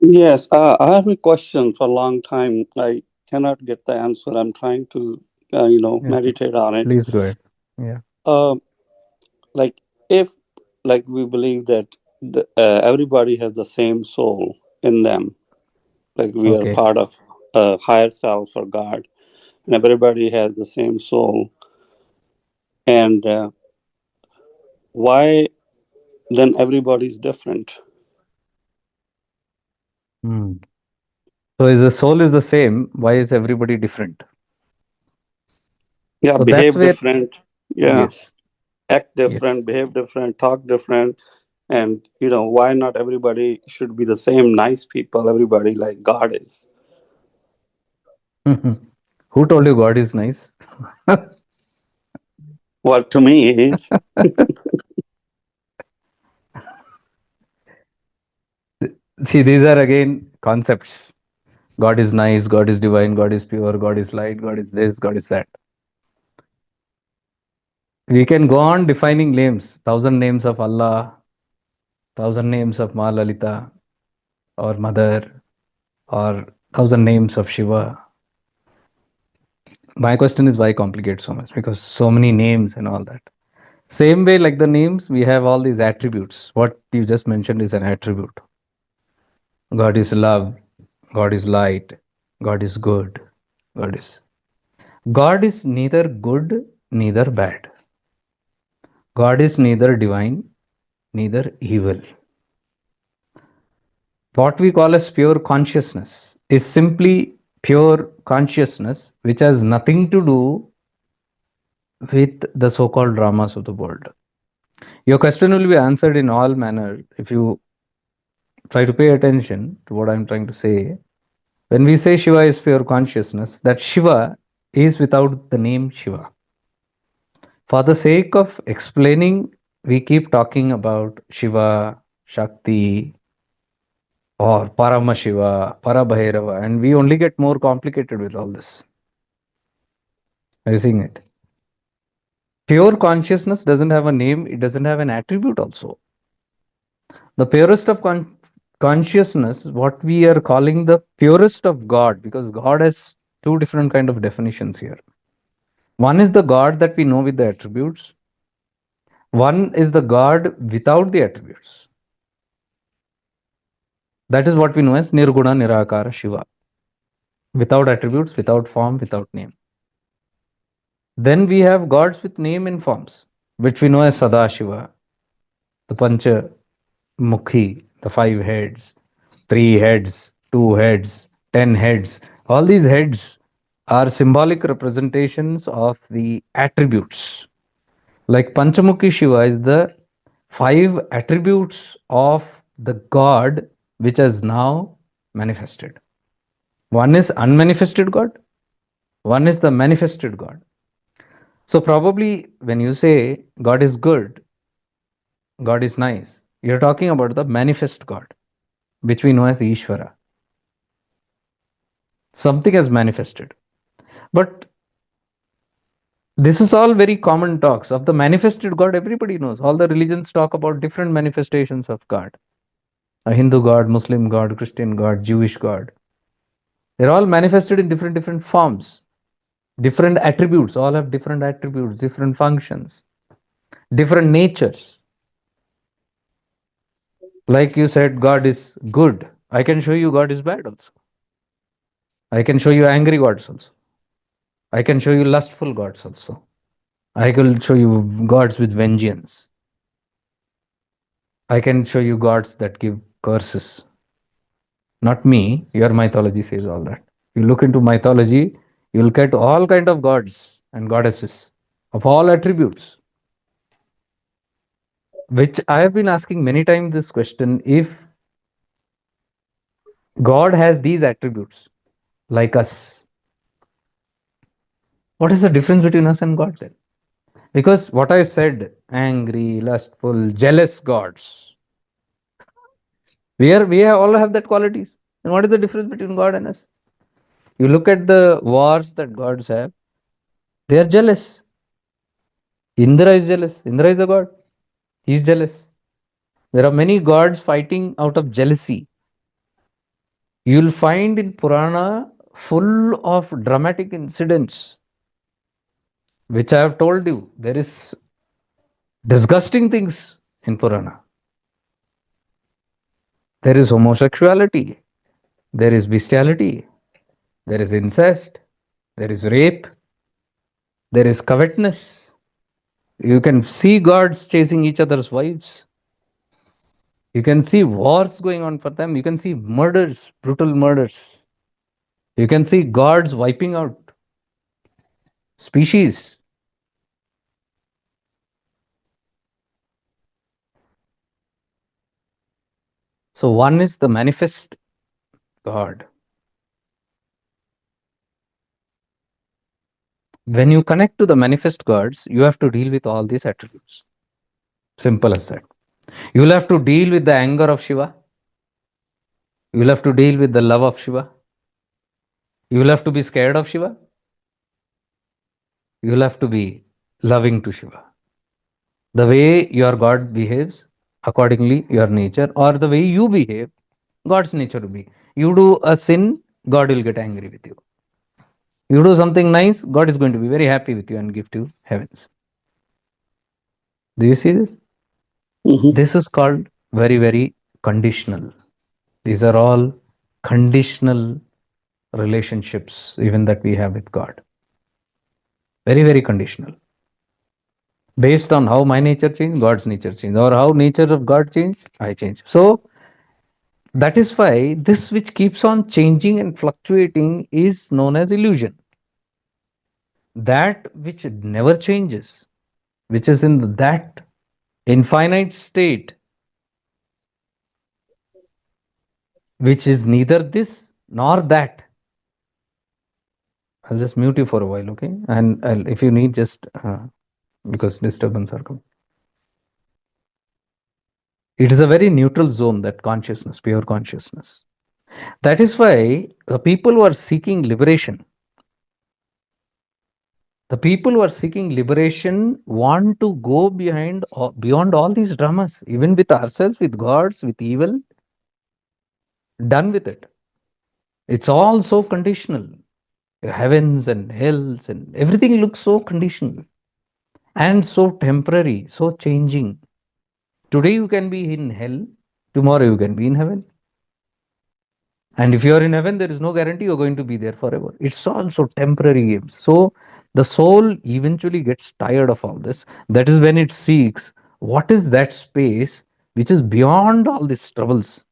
Yes, I have a question for a long time. I cannot get the answer. I'm trying to, Yeah, meditate on it. please go ahead. Yeah. Uh, like if, like we believe that everybody has the same soul in them, like we are Okay. part of a higher self or God, and everybody has the same soul. And why then everybody's different? Hmm. So, is the soul is the same? Why is everybody different? Yeah, So that's behave where, different. Yeah, yes, act yes. different, behave different, talk different. And why not everybody should be the same nice people, everybody like God is? Who told you God is nice? Well, to me it is. See, these are again concepts. God is nice, God is divine, God is pure, God is light, God is this, God is that. We can go on defining names, thousand names of Allah, thousand names of Ma Lalita or Mother, or thousand names of Shiva. My question is why complicate so much? Because so many names and all that. Same way, like the names, we have all these attributes. What you just mentioned is an attribute. God is love, God is light, God is good, God is. God is neither good, neither bad. God is neither divine, neither evil. What we call as pure consciousness is simply pure consciousness, which has nothing to do with the so called dramas of the world. Your question will be answered in all manner if you try to pay attention to what I'm trying to say. When we say Shiva is pure consciousness, that Shiva is without the name Shiva. For the sake of explaining, we keep talking about Shiva, Shakti, or Paramashiva, Parabhairava, and we only get more complicated with all this. Are you seeing it? Pure consciousness doesn't have a name, it doesn't have an attribute also. The purest of consciousness, what we are calling the purest of God, because God has two different kind of definitions here. One is the God that we know with the attributes. One is the God without the attributes. That is what we know as Nirguna Nirakara Shiva. Without attributes, without form, without name. Then we have gods with name and forms, which we know as Sadashiva, the Pancha Mukhi, the five heads, three heads, two heads, 10 heads. All these heads are symbolic representations of the attributes. Like Panchamukhi Shiva is the five attributes of the God which has now manifested. One is unmanifested God, one is the manifested God. So, probably when you say God is good, God is nice, you're talking about the manifest God, which we know as Ishvara. Something has manifested. But this is all very common talks of the manifested God. Everybody knows. All the religions talk about different manifestations of God: a Hindu God, Muslim God, Christian God, Jewish God. They're all manifested in different forms, different attributes. All have different attributes, different functions, different natures. Like you said, God is good. I can show you God is bad also. I can show you angry gods also. I can show you lustful gods also. I will show you gods with vengeance. I can show you gods that give curses. Not me. Your mythology says all that. You look into mythology, you'll get all kind of gods and goddesses of all attributes. Which I have been asking many times this question: if God has these attributes like us, what is the difference between us and God then? Because what I said, angry, lustful, jealous gods, we all have that qualities. And what is the difference between God and us? You look at the wars that gods have, they are jealous. Indra is jealous. Indra is a god. He is jealous. There are many gods fighting out of jealousy. You'll find in Purana full of dramatic incidents, which I have told you. There is disgusting things in Purana. There is homosexuality, there is bestiality, there is incest, there is rape, there is covetousness. You can see gods chasing each other's wives. You can see wars going on for them. You can see murders, brutal murders. You can see gods wiping out species. So, one is the manifest God. When you connect to the manifest gods, you have to deal with all these attributes. Simple as that. You will have to deal with the anger of Shiva. You will have to deal with the love of Shiva. You will have to be scared of Shiva. You will have to be loving to Shiva. The way your God behaves, accordingly your nature, or the way you behave, God's nature will be. You do a sin, God will get angry with you. You do something nice, God is going to be very happy with you and give you heavens. Do you see this? Hmm. This is called very, very conditional. These are all conditional relationships, even that we have with God. Very, very conditional. Based on how my nature change, God's nature change, or how nature of God change, I change. So that is why this which keeps on changing and fluctuating is known as illusion. That which never changes, which is in that infinite state, which is neither this nor that. I'll just mute you for a while, okay? And if you need, just because disturbance are coming. It is a very neutral zone, that consciousness, pure consciousness. That is why the people who are seeking liberation, the people who are seeking liberation want to go beyond all these dramas, even with ourselves, with gods, with evil. Done with it. It's all so conditional. Heavens and hells and everything looks so conditional and so temporary, so changing. Today you can be in hell, tomorrow you can be in heaven. And if you are in heaven, there is no guarantee you're going to be there forever. It's also temporary games. So the soul eventually gets tired of all this. That is when it seeks what is that space which is beyond all these troubles,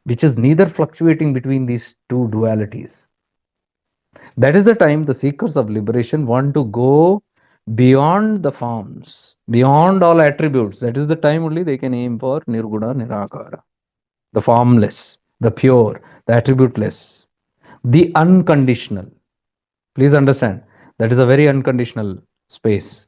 which is neither fluctuating between these two dualities. That is the time the seekers of liberation want to go beyond the forms, beyond all attributes. That is the time only they can aim for Nirguna Nirakara, the formless, the pure, the attributeless, the unconditional. Please understand, that is a very unconditional space,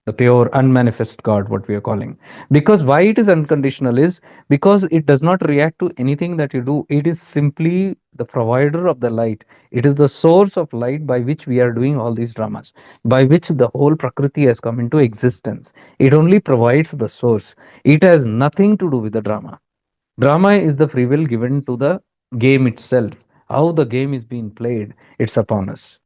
the pure unmanifest God, what we are calling. Because why it is unconditional is because it does not react to anything that you do. It is simply the provider of the light. It is the source of light by which we are doing all these dramas, by which the whole prakriti has come into existence. It only provides the source. It has nothing to do with the drama. Drama is the free will given to the game itself. How the game is being played, it's upon us.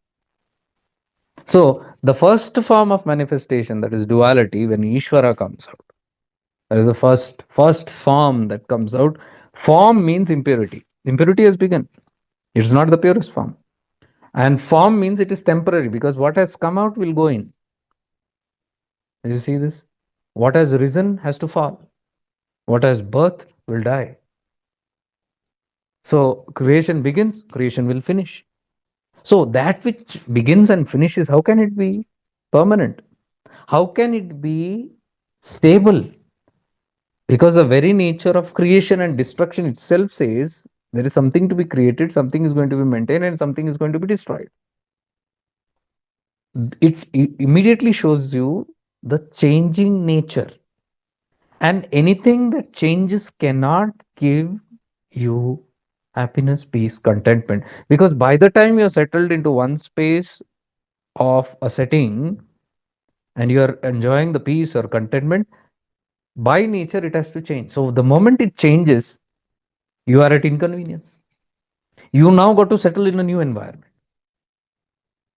So the first form of manifestation, that is duality, when Ishvara comes out, that is the first form that comes out. Form means impurity. Impurity has begun. It's not the purest form. And form means it is temporary because what has come out will go in. You see this? What has risen has to fall. What has birth will die. So creation begins, creation will finish. So that which begins and finishes, how can it be permanent? How can it be stable? Because the very nature of creation and destruction itself says there is something to be created, something is going to be maintained, and something is going to be destroyed. It immediately shows you the changing nature. And anything that changes cannot give you happiness, peace, contentment. Because by the time you're settled into one space of a setting and you're enjoying the peace or contentment, by nature it has to change. So the moment it changes, you are at inconvenience. You now got to settle in a new environment.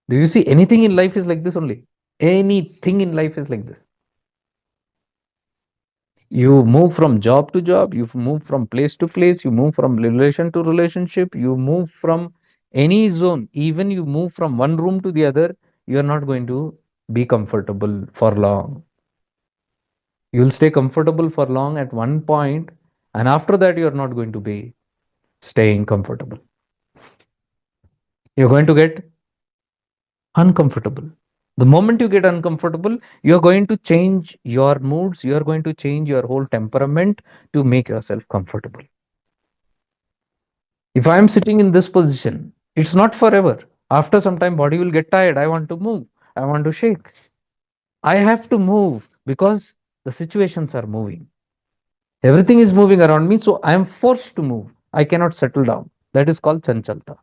Do you see anything in life is like this only? Anything in life is like this. You move from job to job, you move from place to place, you move from relation to relationship, you move from any zone, even you move from one room to the other, you are not going to be comfortable for long. You will stay comfortable for long at one point, and after that, you are not going to be staying comfortable. You're going to get uncomfortable. The moment you get uncomfortable, you're going to change your moods, you're going to change your whole temperament to make yourself comfortable. If I am sitting in this position, it's not forever. After some time, body will get tired. I want to move. I want to shake. I have to move because the situations are moving. Everything is moving around me, so I am forced to move. I cannot settle down. That is called chanchalta.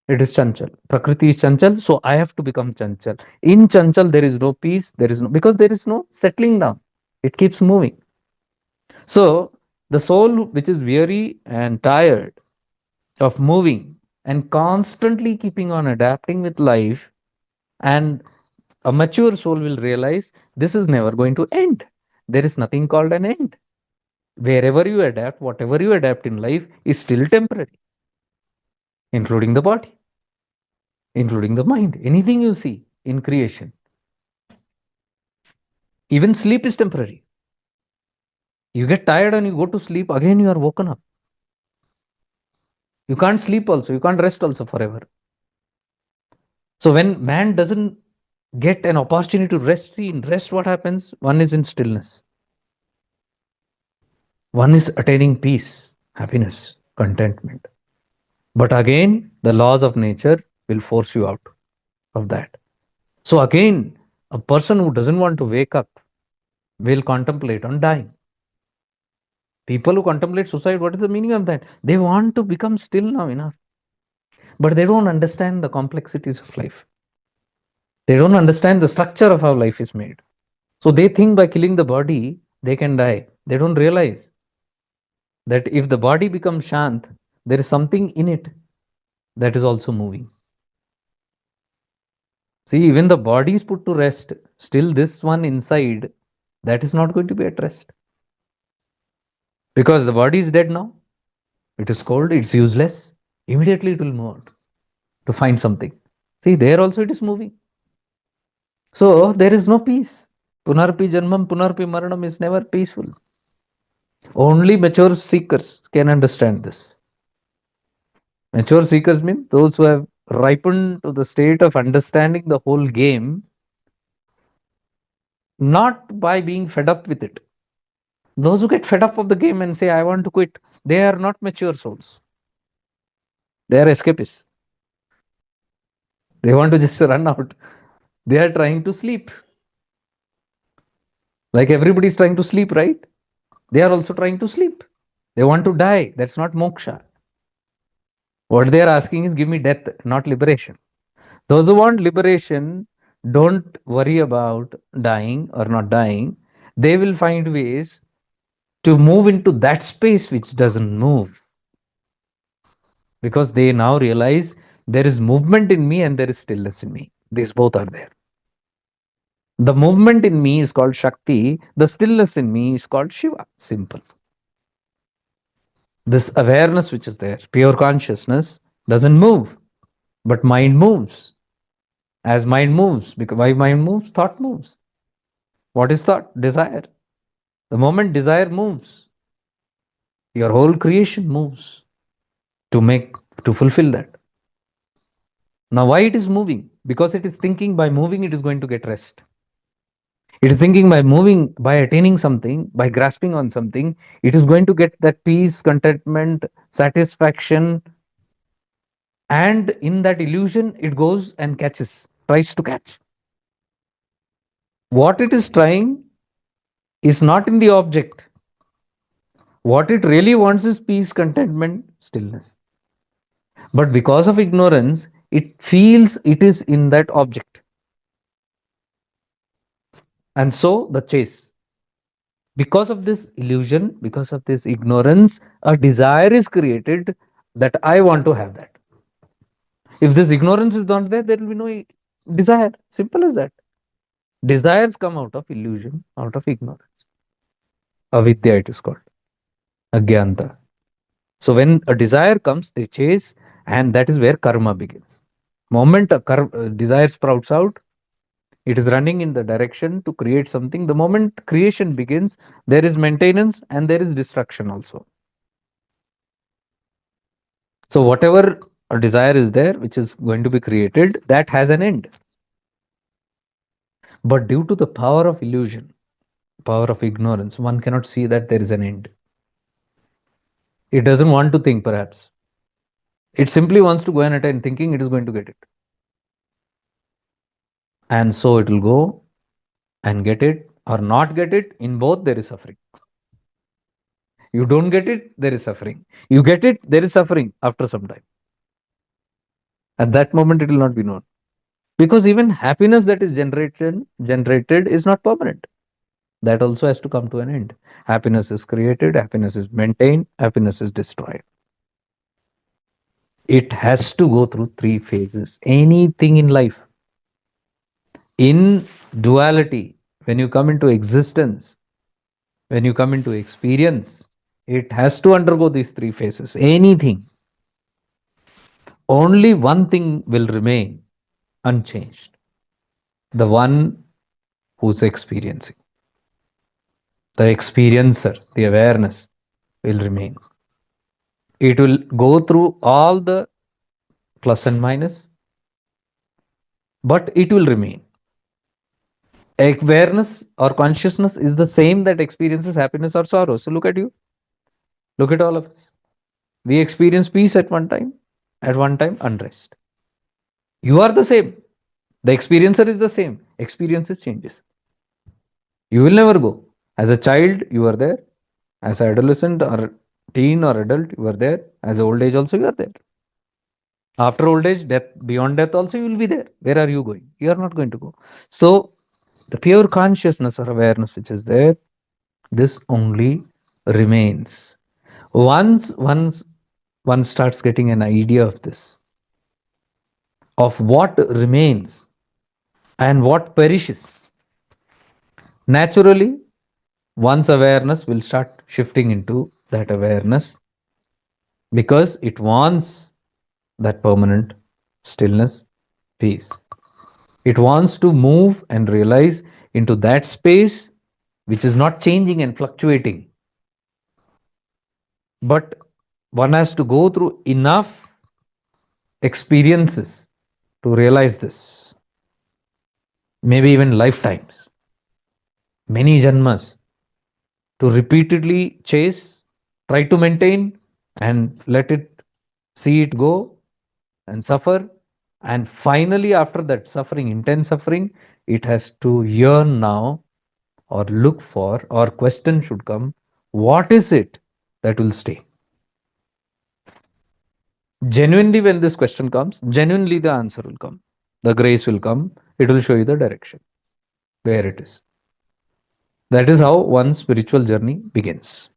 It is chanchal. Prakriti is chanchal, so I have to become chanchal. In chanchal, there is no peace. There is no because there is no settling down. It keeps moving. So the soul, which is weary and tired of moving and constantly keeping on adapting with life, and a mature soul will realize this is never going to end. There is nothing called an end. Wherever you adapt, whatever you adapt in life is still temporary, including the body, including the mind. Anything you see in creation, even sleep is temporary. You get tired and you go to sleep, again you are woken up. You can't sleep also, you can't rest also forever. So when man doesn't get an opportunity to rest, see in rest what happens? One is in stillness. One is attaining peace, happiness, contentment. But again, the laws of nature will force you out of that. So again, a person who doesn't want to wake up will contemplate on dying. People who contemplate suicide, what is the meaning of that? They want to become still now enough, but they don't understand the complexities of life. They don't understand the structure of how life is made. So they think by killing the body, they can die. They don't realize that if the body becomes shant, there is something in it that is also moving. See, even the body is put to rest, still this one inside, that is not going to be at rest. Because the body is dead now. It is cold, it's useless. Immediately it will move out to find something. See, there also it is moving. So there is no peace. Punarpi Janmam, Punarpi Maranam is never peaceful. Only mature seekers can understand this. Mature seekers mean those who have ripened to the state of understanding the whole game, not by being fed up with it. Those who get fed up of the game and say, I want to quit, they are not mature souls. They are escapists. They want to just run out. They are trying to sleep. Like everybody is trying to sleep, right? They are also trying to sleep. They want to die. That's not moksha. What they are asking is, give me death, not liberation. Those who want liberation don't worry about dying or not dying. They will find ways to move into that space which doesn't move, because they now realize there is movement in me and there is stillness in me. These both are there. The movement in me is called Shakti, the stillness in me is called Shiva. Simple. This awareness which is there, pure consciousness, doesn't move, but mind moves. As mind moves, because why mind moves? Thought moves. What is thought? Desire. The moment desire moves, your whole creation moves to make to fulfill that. Now, why it is moving? Because it is thinking by moving it is going to get rest. It is thinking by moving, by attaining something, by grasping on something, it is going to get that peace, contentment, satisfaction, and in that illusion, it goes and catches, tries to catch. What it is trying is not in the object. What it really wants is peace, contentment, stillness. But because of ignorance, it feels it is in that object. And so the chase. Because of this illusion, because of this ignorance, a desire is created, that I want to have that. If this ignorance is not there, there will be no desire. Simple as that. Desires come out of illusion, out of ignorance. Avidya, it is called. Agyanta. So when a desire comes, they chase, and that is where karma begins. Moment a desire sprouts out, it is running in the direction to create something. The moment creation begins, there is maintenance and there is destruction also. So whatever a desire is there, which is going to be created, that has an end. But due to the power of illusion, power of ignorance, one cannot see that there is an end. It doesn't want to think, perhaps. It simply wants to go and attain, thinking it is going to get it. And so it will go and get it or not get it. In both, there is suffering. You don't get it, there is suffering. You get it, there is suffering after some time. At that moment, it will not be known. Because even happiness that is generated is not permanent. That also has to come to an end. Happiness is created, happiness is maintained, happiness is destroyed. It has to go through three phases. Anything in life, in duality, when you come into existence, when you come into experience, it has to undergo these three phases. Anything. Only one thing will remain unchanged, the one who's experiencing. The experiencer, the awareness will remain. It will go through all the plus and minus, but it will remain. Awareness or consciousness is the same that experiences happiness or sorrow. So look at you, look at all of us. We experience peace at one time unrest. You are the same. The experiencer is the same. Experiences changes. You will never go. As a child, you are there. As an adolescent or teen or adult, you are there. As old age also, you are there. After old age, death, beyond death also, you will be there. Where are you going? You are not going to go. So, the pure consciousness or awareness which is there, this only remains. Once one starts getting an idea of this, of what remains and what perishes, naturally, one's awareness will start shifting into that awareness because it wants that permanent stillness, peace. It wants to move and realize into that space which is not changing and fluctuating. But one has to go through enough experiences to realize this. Maybe even lifetimes, many janmas, to repeatedly chase, try to maintain, and let it see it go and suffer. And finally, after that suffering, intense suffering, it has to yearn now or look for, or question should come, what is it that will stay? Genuinely, when this question comes, genuinely the answer will come. The grace will come. It will show you the direction where it is. That is how one's spiritual journey begins.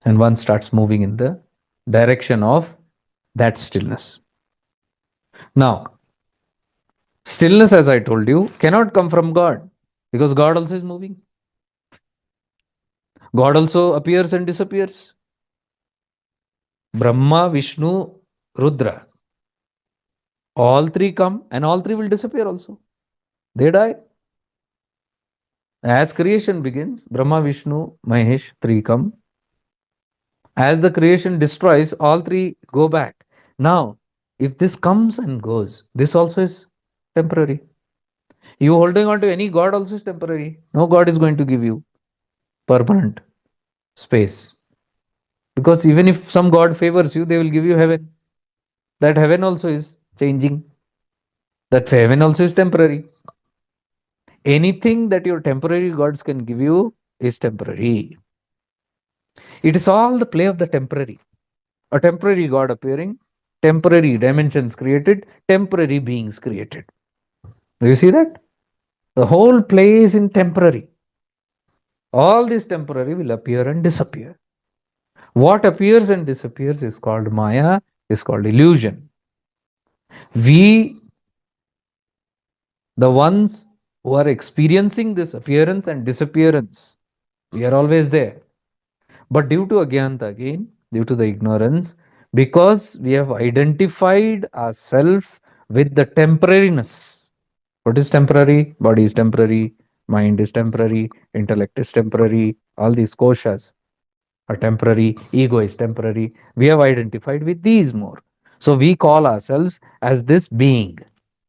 And one starts moving in the direction of that stillness. Now, stillness, as I told you, cannot come from God because God also is moving. God also appears and disappears. Brahma, Vishnu, Rudra, all three come and all three will disappear also. They die. As creation begins, Brahma, Vishnu, Mahesh, three come. As the creation destroys, all three go back. Now, if this comes and goes, this also is temporary. You holding on to any God also is temporary. No God is going to give you permanent space. Because even if some God favors you, they will give you heaven. That heaven also is changing. That heaven also is temporary. Anything that your temporary gods can give you is temporary. It is all the play of the temporary. A temporary God appearing, temporary dimensions created, temporary beings created. Do you see that? The whole play is in temporary. All this temporary will appear and disappear. What appears and disappears is called Maya, is called illusion. We, the ones who are experiencing this appearance and disappearance, we are always there. But due to Agyanta again, due to the ignorance, because we have identified ourselves with the temporariness. What is temporary? Body is temporary, mind is temporary, intellect is temporary, all these koshas are temporary, ego is temporary. We have identified with these more. So we call ourselves as this being.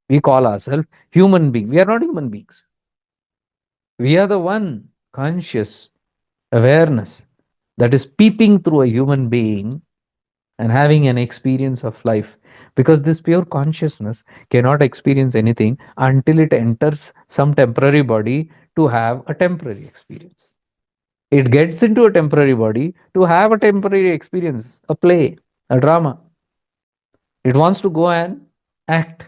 We call ourselves human being. We are not human beings. We are the one conscious awareness that is peeping through a human being and having an experience of life. Because this pure consciousness cannot experience anything until it enters some temporary body to have a temporary experience. It gets into a temporary body to have a temporary experience, a play, a drama. It wants to go and act,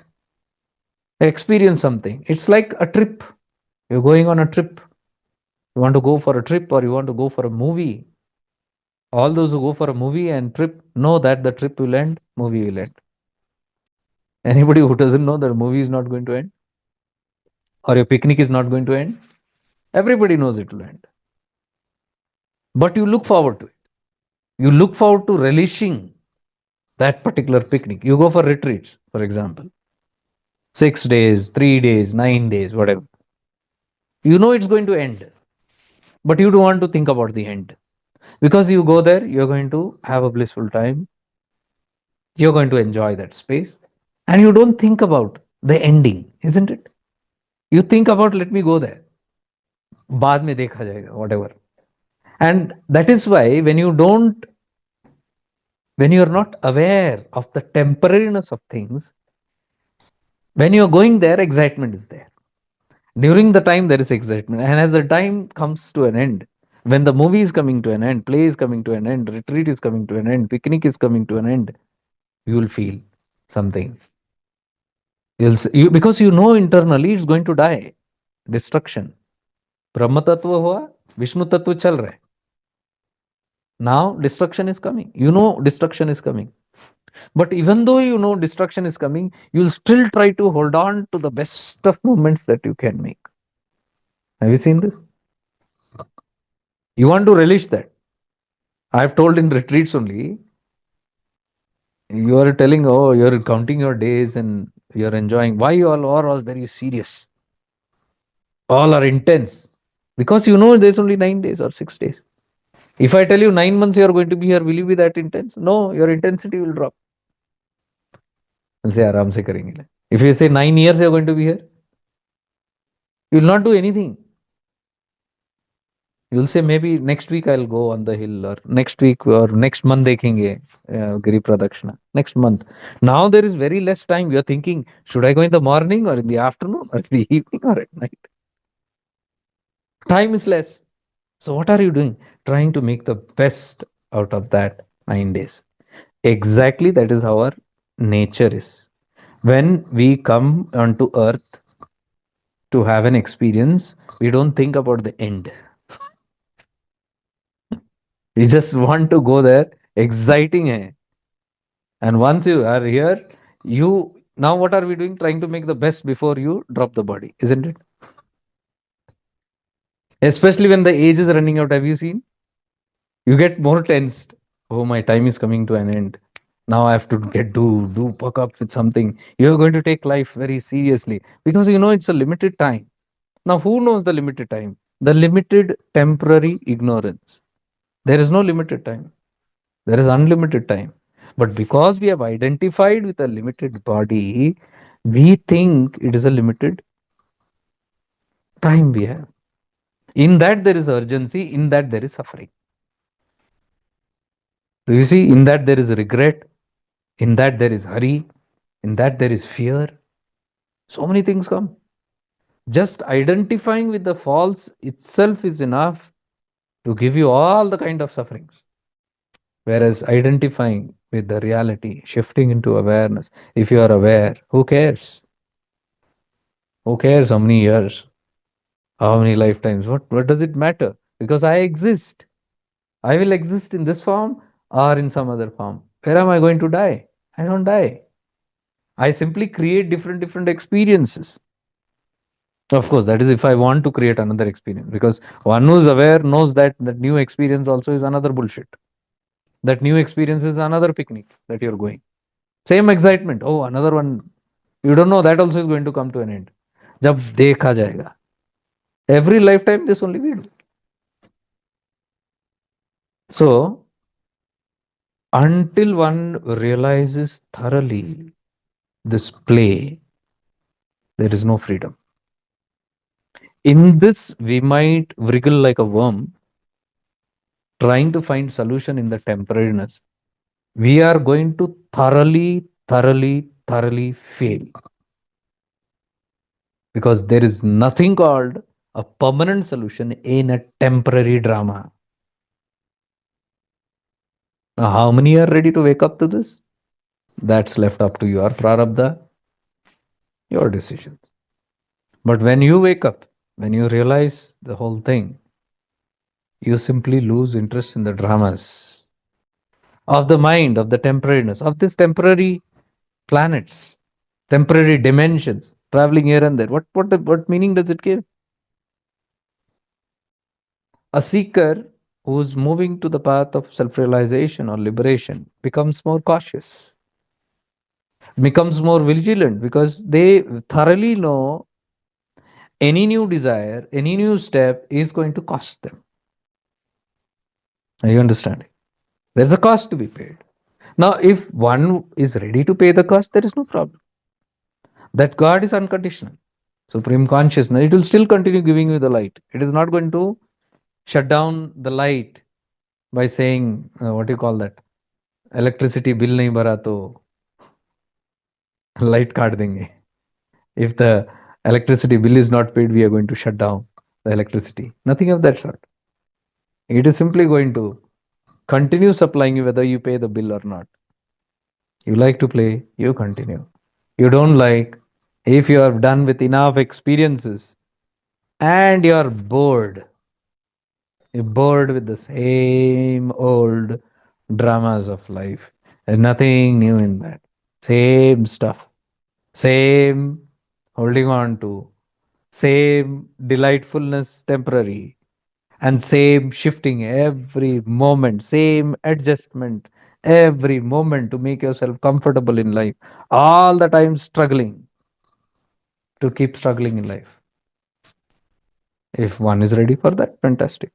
experience something. It's like a trip. You're going on a trip. You want to go for a trip or you want to go for a movie. All those who go for a movie and trip know that the trip will end, movie will end. Anybody who doesn't know that the movie is not going to end or your picnic is not going to end, everybody knows it will end. But you look forward to it. You look forward to relishing that particular picnic. You go for retreats, for example, 6 days, 3 days, 9 days, whatever. You know it's going to end, but you don't want to think about the end because you go there, you're going to have a blissful time, you're going to enjoy that space, and you don't think about the ending, isn't it? You think about, let me go there, बाद में देखा जाएगा, whatever. And that is why when you are not aware of the temporariness of things, when you are going there, excitement is there. During the time, there is excitement. And as the time comes to an end, when the movie is coming to an end, play is coming to an end, retreat is coming to an end, picnic is coming to an end, you will feel something. Because you know internally it's going to die. Destruction. Brahma Tattva hua, Vishnu Tattva chal raha hai. Now destruction is coming. You know destruction is coming. But even though you know destruction is coming, you'll still try to hold on to the best of moments that you can make. Have you seen this? You want to relish that. I've told in retreats only, you are telling, oh, you're counting your days and you're enjoying. Why you all are all very serious? All are intense. Because you know there's only 9 days or 6 days. If I tell you 9 months you are going to be here, will you be that intense? No, your intensity will drop. I'll say, Aram se karenge. If you say 9 years you're going to be here, you will not do anything. You'll say maybe next week I'll go on the hill or next week or next month dekhenge Giri Pradakshina. Next month. Now there is very less time. You're thinking, should I go in the morning or in the afternoon or in the evening or at night? Time is less. So what are you doing? Trying to make the best out of that 9 days. Exactly that is how our nature is. When we come onto earth to have an experience, we don't think about the end. We just want to go there. Exciting hai. And once you are here, you now what are we doing? Trying to make the best before you drop the body, isn't it? Especially when the age is running out. Have you seen? You get more tensed. Oh, my time is coming to an end. Now I have to get do puck up with something. You're going to take life very seriously because you know it's a limited time. Now, who knows the limited time? The limited temporary ignorance. There is no limited time. There is unlimited time. But because we have identified with a limited body, we think it is a limited time we have. In that there is urgency, in that there is suffering. Do you see? In that there is regret, in that there is hurry, in that there is fear. So many things come. Just identifying with the false itself is enough to give you all the kind of sufferings. Whereas identifying with the reality, shifting into awareness, if you are aware, who cares? Who cares how many years, how many lifetimes? What does it matter? Because I exist. I will exist in this form. or in some other form. Where am I going to die? I don't die. I simply create different experiences. Of course, that is if I want to create another experience, because one who's aware knows that that new experience also is another bullshit. That new experience is another picnic that you're going. Same excitement. Oh, another one. You don't know that also is going to come to an end. जब देखा जाएगा. Every lifetime this only we do. So until one realizes thoroughly this play, there is no freedom. In this, we might wriggle like a worm, trying to find solution in the temporariness. We are going to thoroughly fail, because there is nothing called a permanent solution in a temporary drama. Now, how many are ready to wake up to this? That's left up to your prarabdha, your decision. But when you wake up, when you realize the whole thing, you simply lose interest in the dramas of the mind, of the temporariness, of this temporary planets, temporary dimensions, traveling here and there. What meaning does it give? A seeker who's moving to the path of self realization or liberation becomes more cautious, becomes more vigilant, because they thoroughly know any new desire, any new step is going to cost them. Are you understanding? There's a cost to be paid. Now, if one is ready to pay the cost, there is no problem. That God is unconditional. Supreme consciousness, it will still continue giving you the light. It is not going to shut down the light by saying, what do you call that? Electricity bill nahi bhara to light kaat denge. If the electricity bill is not paid, we are going to shut down the electricity. Nothing of that sort. It is simply going to continue supplying you whether you pay the bill or not. You like to play, you continue. You don't like, if you are done with enough experiences and you're bored, you're bored with the same old dramas of life. There's nothing new in that. Same stuff, same holding on to, same delightfulness temporary, and same shifting every moment, same adjustment every moment to make yourself comfortable in life. All the time struggling to keep struggling in life. If one is ready for that, fantastic.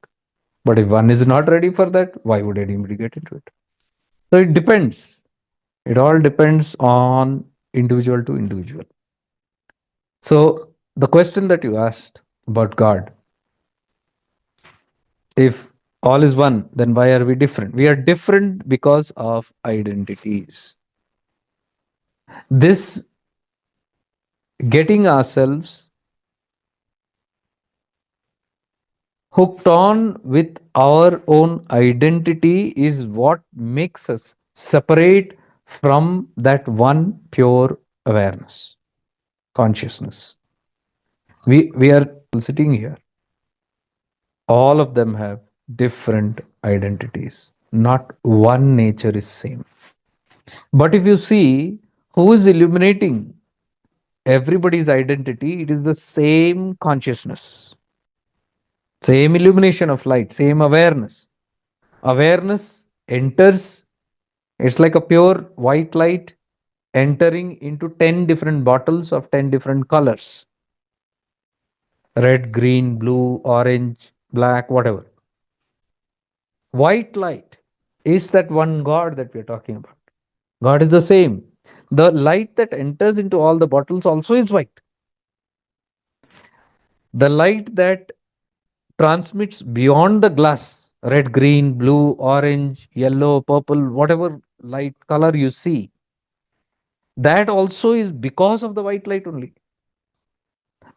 But if one is not ready for that, why would anybody get into it? So it depends. It all depends on individual to individual. So the question that you asked about God, if all is one, then why are we different? We are different because of identities. This getting ourselves hooked on with our own identity is what makes us separate from that one pure awareness, consciousness. We are sitting here. All of them have different identities. Not one nature is same. But if you see who is illuminating everybody's identity, it is the same consciousness, same illumination of light, same awareness. Awareness enters, it's like a pure white light entering into 10 different bottles of 10 different colors: red, green, blue, orange, black, whatever. White light is that one God that we're talking about. God is the same. The light that enters into all the bottles also is white. The light that transmits beyond the glass, red, green, blue, orange, yellow, purple, whatever light color you see, that also is because of the white light only.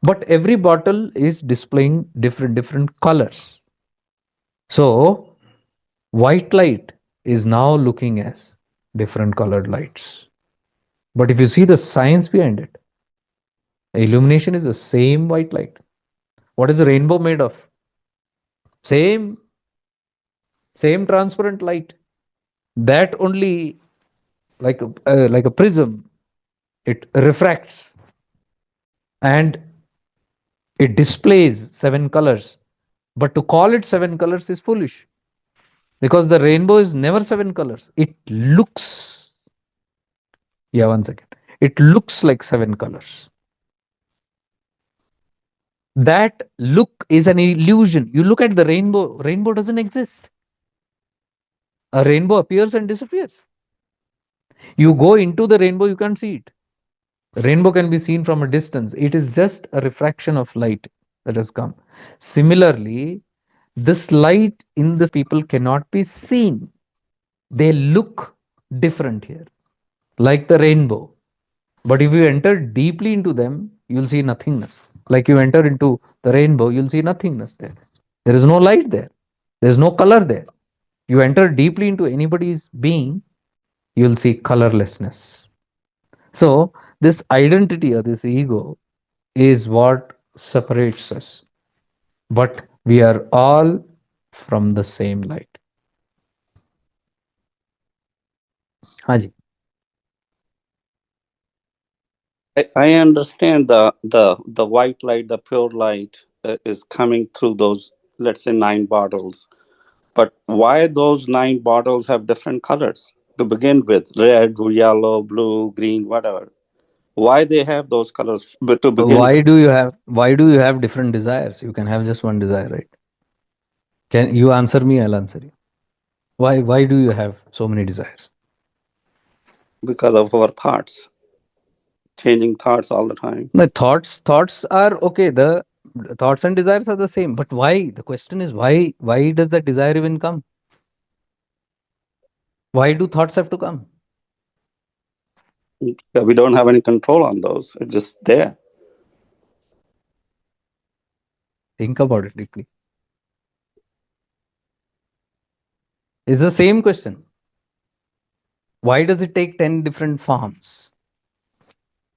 But every bottle is displaying different colors. So white light is now looking as different colored lights. But if you see the science behind it, illumination is the same white light. What is the rainbow made of? Same transparent light. That only, like a prism, it refracts and it displays seven colors. But to call it seven colors is foolish, because the rainbow is never seven colors. It looks, yeah, one second. It looks like seven colors. That look is an illusion. You look at the rainbow, rainbow doesn't exist. A rainbow appears and disappears. You go into the rainbow, you can't see it. Rainbow can be seen from a distance. It is just a refraction of light that has come. Similarly, this light in the people cannot be seen. They look different here, like the rainbow. But if you enter deeply into them, you'll see nothingness. Like you enter into the rainbow, you'll see nothingness there. There is no light there. There's no color there. You enter deeply into anybody's being, you'll see colorlessness. So, this identity or this ego is what separates us. But we are all from the same light. Haji. I understand the white light, the pure light is coming through those, let's say, nine bottles. But why those nine bottles have different colors to begin with? Red, yellow, blue, green, whatever. Why they have those colors to begin with? Why do you have different desires? You can have just one desire, right? Can you answer me? I'll answer you. Why do you have so many desires? Because of our thoughts, changing thoughts all the time. My thoughts are okay. The thoughts and desires are the same. But why? The question is why? Why does that desire even come? Why do thoughts have to come? Yeah, we don't have any control on those. It's just there. Think about it deeply. It's the same question. Why does it take 10 different forms?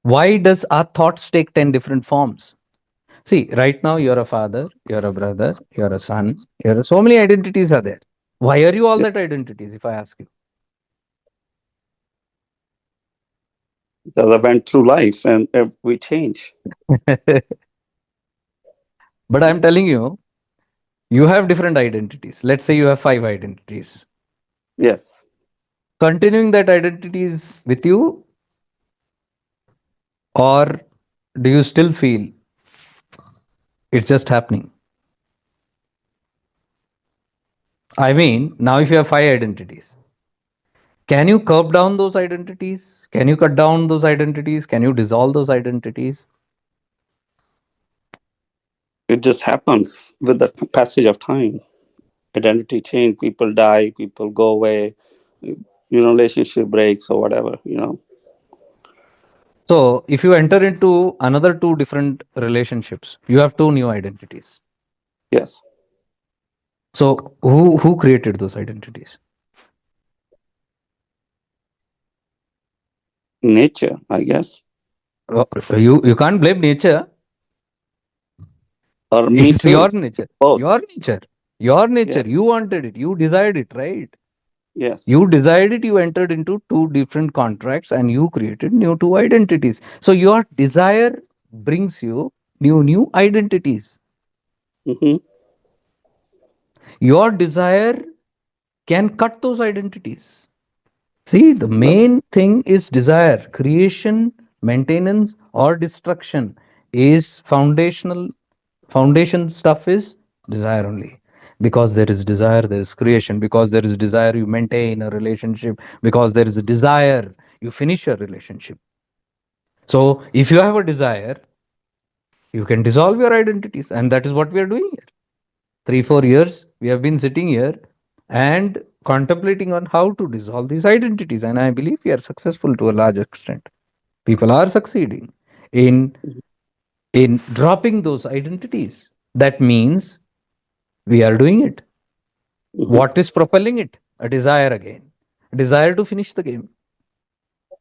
Why does our thoughts take 10 different forms? See, right now you're a father, you're a brother, you're a son, so many identities are there. Why are you all Yeah, that identities, if I ask you? because I went through life and we change. But I'm telling you, you have different identities. Let's say you have five identities. Yes, Continuing that identities with you, or do you still feel it's just happening? I mean, now if you have five identities, can you curb down those identities? Can you cut down those identities? Can you dissolve those identities? it just happens with the passage of time. Identity change. People die. People go away. Relationship breaks or whatever. So, if you enter into another two different relationships, you have two new identities. Yes, So, who created those identities? nature, I guess, You can't blame nature. or me It's your too. nature. Both. Your nature. Your nature. Yes, You wanted it. You desired it, right? yes. You desired it. You entered into two different contracts and you created new two identities. So, your desire brings you new identities. Mm-hmm. Your desire can cut those identities. See, the That's main thing is desire. Creation, maintenance, or destruction is foundational. Foundation stuff is desire only. Because there is desire, there is creation. Because there is desire, you maintain a relationship. Because there is a desire, you finish your relationship. So, if you have a desire, you can dissolve your identities. And that is what we are doing here. 3 4 years, we have been sitting here and contemplating on how to dissolve these identities. And I believe we are successful to a large extent. People are succeeding in in dropping those identities. That means we are doing it. mm-hmm. What is propelling it? A desire again. A desire to finish the game.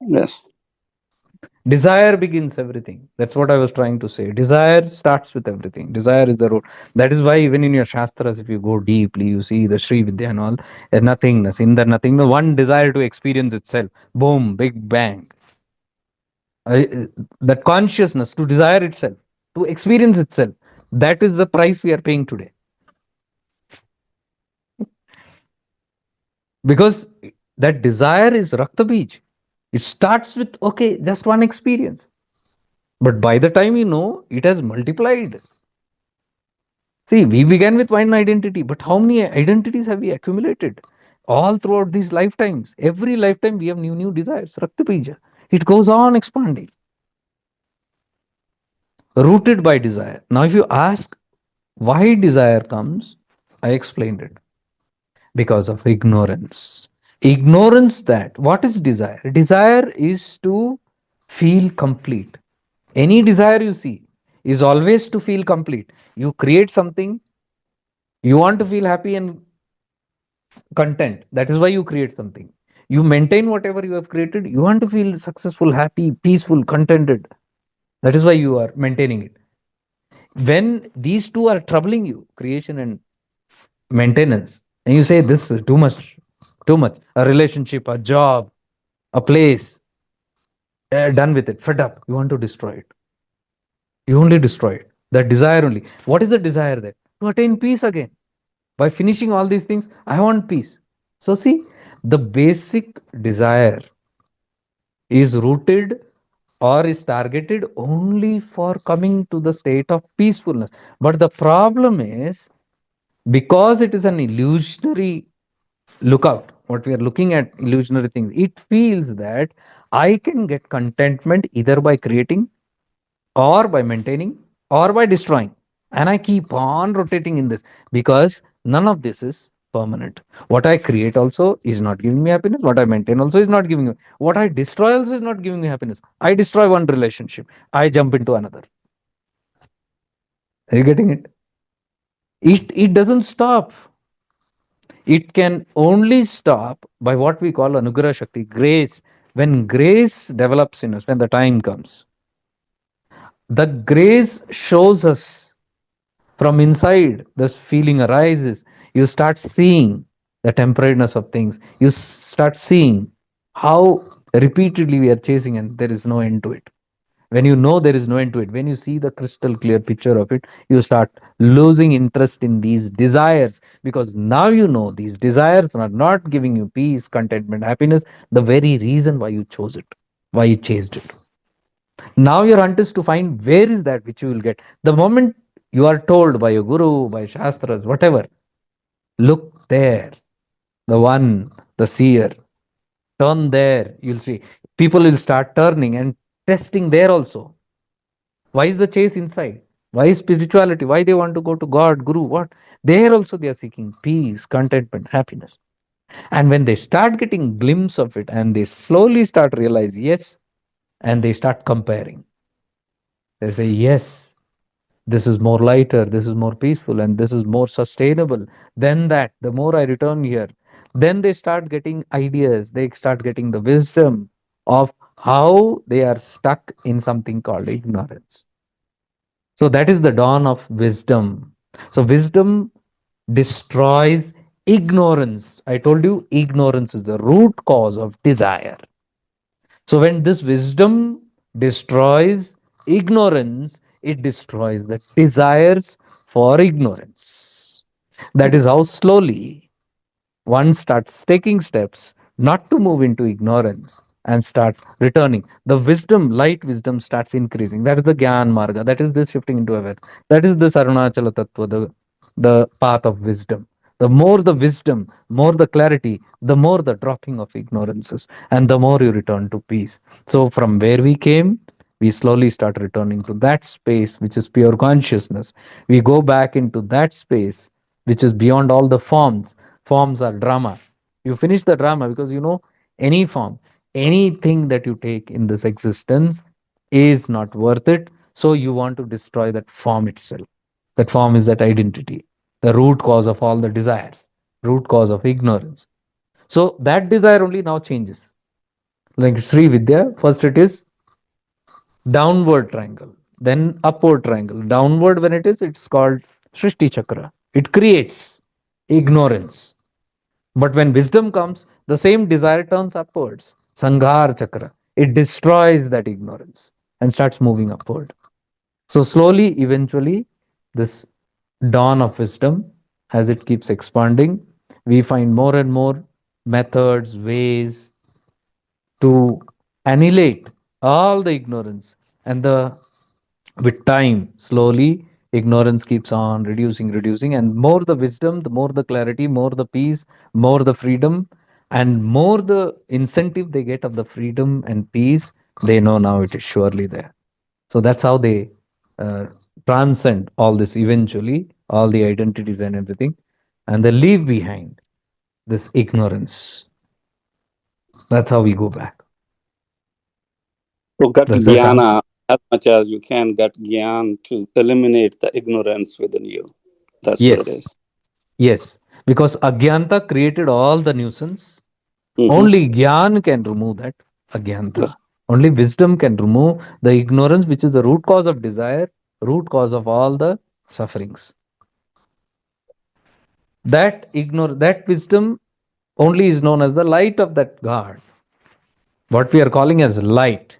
Yes. Desire begins everything. That's what I was trying to say. Desire starts with everything. Desire is the root. That is why even in your Shastras, if you go deeply, you see the Sri Vidya and all, nothingness, in the nothing, the one desire to experience itself. Boom, big bang. That consciousness to desire itself, to experience itself. That is the price we are paying today. Because that desire is Rakta Beej. It starts with, okay, just one experience. But by the time you know, it has multiplied. See, we began with one identity, but how many identities have we accumulated? All throughout these lifetimes. Every lifetime we have new desires. Rakta Bija. It goes on expanding, rooted by desire. Now, if you ask why desire comes, I explained it. Because of ignorance. Ignorance that what is desire? Desire is to feel complete. Any desire you see is always to feel complete. You create something, you want to feel happy and content. That is why you create something. You maintain whatever you have created. You want to feel successful, happy, peaceful, contented. That is why you are maintaining it. When these two are troubling you, creation and maintenance, and you say this is too much, a relationship, a job, a place, done with it, fed up, you want to destroy it. You only destroy it. That desire only. What is the desire there? To attain peace again. By finishing all these things, I want peace. So, see, the basic desire is rooted or is targeted only for coming to the state of peacefulness. But the problem is because it is an illusionary lookout, what we are looking at, illusionary things, it feels that I can get contentment either by creating or by maintaining or by destroying. And I keep on rotating in this because none of this is permanent. What I create also is not giving me happiness. What I maintain also is not giving me. What I destroy also is not giving me happiness. I destroy one relationship, I jump into another. Are you getting it? It doesn't stop. It can only stop by what we call anugrah shakti, grace. When grace develops in us, when the time comes, the grace shows us from inside, this feeling arises. You start seeing the temporariness of things. You start seeing how repeatedly we are chasing and there is no end to it. When you know there is no end to it, when you see the crystal clear picture of it, you start losing interest in these desires because now you know these desires are not giving you peace, contentment, happiness, the very reason why you chose it, why you chased it. Now your hunt is to find where is that which you will get. The moment you are told by your guru, by shastras, whatever, look there, the one, the seer, turn there, you'll see. People will start turning and testing there also. Why is the chase inside? Why is spirituality? Why they want to go to God, Guru? What? There also they are seeking peace, contentment, happiness. And when they start getting glimpse of it and they slowly start realize, yes, and they start comparing. They say, yes, this is more lighter, this is more peaceful, and this is more sustainable. Then that, the more I return here, then they start getting ideas, they start getting the wisdom of how they are stuck in something called ignorance. So that is the dawn of wisdom. So wisdom destroys ignorance. I told you ignorance is the root cause of desire. So when this wisdom destroys ignorance, it destroys the desires for ignorance. That is how slowly one starts taking steps not to move into ignorance and start returning. The wisdom, light wisdom starts increasing. That is the Gyan Marga. That is this shifting into awareness. That is this Arunachala Tattva, the path of wisdom. The more the wisdom, more the clarity, the more the dropping of ignorances, and the more you return to peace. So, from where we came, we slowly start returning to that space which is pure consciousness. We go back into that space which is beyond all the forms. Forms are drama. You finish the drama because you know any form, anything that you take in this existence is not worth it. So you want to destroy that form itself. That form is that identity, the root cause of all the desires, root cause of ignorance. So that desire only now changes. Like Sri Vidya, first it is downward triangle, then upward triangle. Downward, when it is, it's called Shrishti Chakra. It creates ignorance. But when wisdom comes, the same desire turns upwards. Sanghar Chakra. It destroys that ignorance and starts moving upward. So slowly, eventually, this dawn of wisdom, as it keeps expanding, we find more and more methods, ways to annihilate all the ignorance. And the with time, slowly, ignorance keeps on reducing, and more the wisdom, the more the clarity, more the peace, more the freedom, and more the incentive they get of the freedom and peace, they know now it is surely there. So that's how they uh, transcend all this eventually, all the identities and everything, and they leave behind this ignorance. That's how we go back. So get Does that answer? jnana as much as you can, get gyan to eliminate the ignorance within you. That's what it Yes, is. yes. Because Agyanta created all the nuisance. Mm-hmm. Only Gyan can remove that Agyanta. Yes. Only wisdom can remove the ignorance, which is the root cause of desire, root cause of all the sufferings. That wisdom only is known as the light of that God. What we are calling as light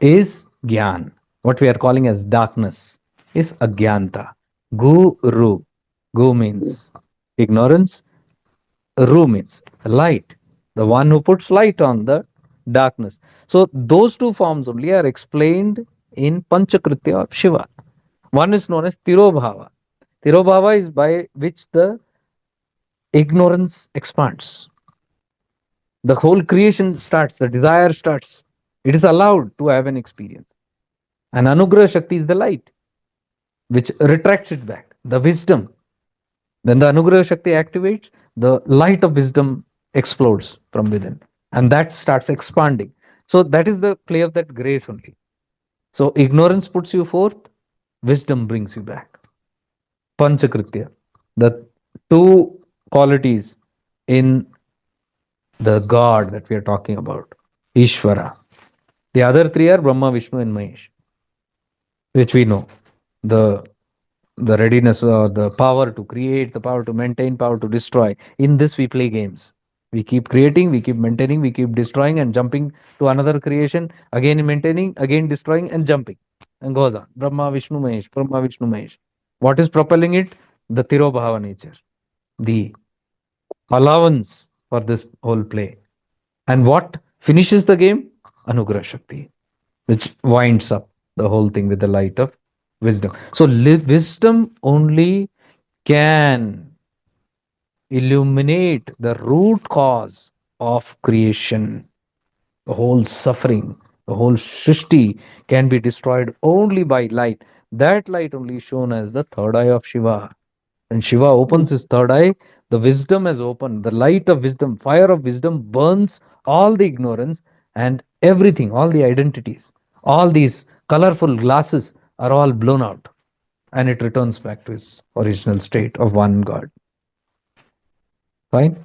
is Gyan. What we are calling as darkness is Agyanta. Guru. Gu means ignorance. Ru means light. The one who puts light on the darkness. So those two forms only are explained in Panchakritya of Shiva. One is known as Tirobhava. Tirobhava is by which the ignorance expands. The whole creation starts, the desire starts. It is allowed to have an experience. And Anugrah Shakti is the light, which retracts it back. The wisdom. When the Anugrah Shakti activates, the light of wisdom explodes from within. And that starts expanding. So that is the play of that grace only. So ignorance puts you forth, wisdom brings you back. Panchakritya. The two qualities in the God that we are talking about, Ishvara. The other three are Brahma, Vishnu, and Mahesh, which we know. The the readiness, the power to create, the power to maintain, power to destroy. In this, we play games. We keep creating, we keep maintaining, we keep destroying and jumping to another creation, again maintaining, again destroying and jumping, and goes on. Brahma, Vishnu, Mahesh, Brahma, Vishnu, Mahesh. What is propelling it? The Tirobhava nature, the allowance for this whole play. And what finishes the game? Anugrah Shakti, which winds up the whole thing with the light of wisdom. So, wisdom only can illuminate the root cause of creation. The whole suffering, the whole Shrishti can be destroyed only by light. That light only is shown as the third eye of Shiva. When Shiva opens his third eye, the wisdom has opened. The light of wisdom, fire of wisdom burns all the ignorance and everything, all the identities, all these colorful glasses are all blown out and it returns back to its original state of one God. Fine?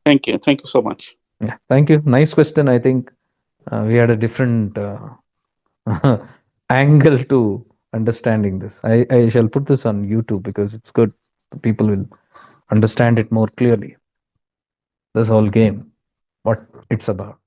Thank you. Thank you so much. Yeah. Thank you. Nice question. I think we had a different angle to understanding this. I shall put this on YouTube because it's good. People will understand it more clearly. This whole game, what it's about.